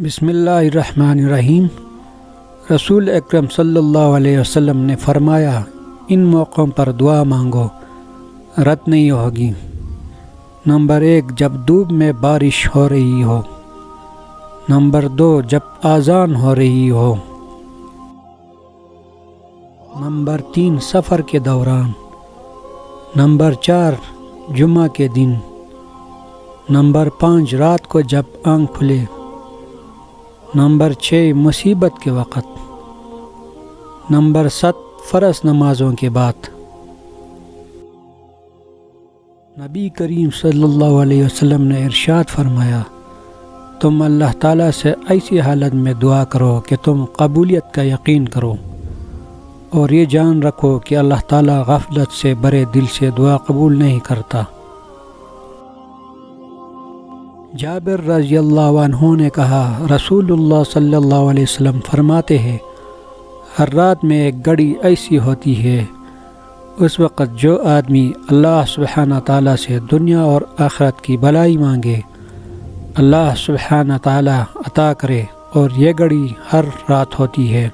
بسم اللہ الرحمن الرحیم۔ رسول اکرم صلی اللہ علیہ وسلم نے فرمایا، ان موقعوں پر دعا مانگو، رد نہیں ہوگی۔ نمبر 1، جب دھوپ میں بارش ہو رہی ہو۔ نمبر 2، جب اذان ہو رہی ہو۔ نمبر 3، سفر کے دوران۔ نمبر 4، جمعہ کے دن۔ نمبر 5، رات کو جب آنکھ کھلے۔ نمبر 6، مصیبت کے وقت۔ نمبر 7، فرض نمازوں کے بعد۔ نبی کریم صلی اللہ علیہ وسلم نے ارشاد فرمایا، تم اللہ تعالیٰ سے ایسی حالت میں دعا کرو کہ تم قبولیت کا یقین کرو، اور یہ جان رکھو کہ اللہ تعالیٰ غفلت سے بھرے دل سے دعا قبول نہیں کرتا۔ جابر رضی اللہ عنہ نے کہا، رسول اللہ صلی اللہ علیہ وسلم فرماتے ہیں، ہر رات میں ایک گھڑی ایسی ہوتی ہے، اس وقت جو آدمی اللہ سبحانہ تعالیٰ سے دنیا اور آخرت کی بھلائی مانگے، اللہ سبحانہ تعالیٰ عطا کرے، اور یہ گھڑی ہر رات ہوتی ہے۔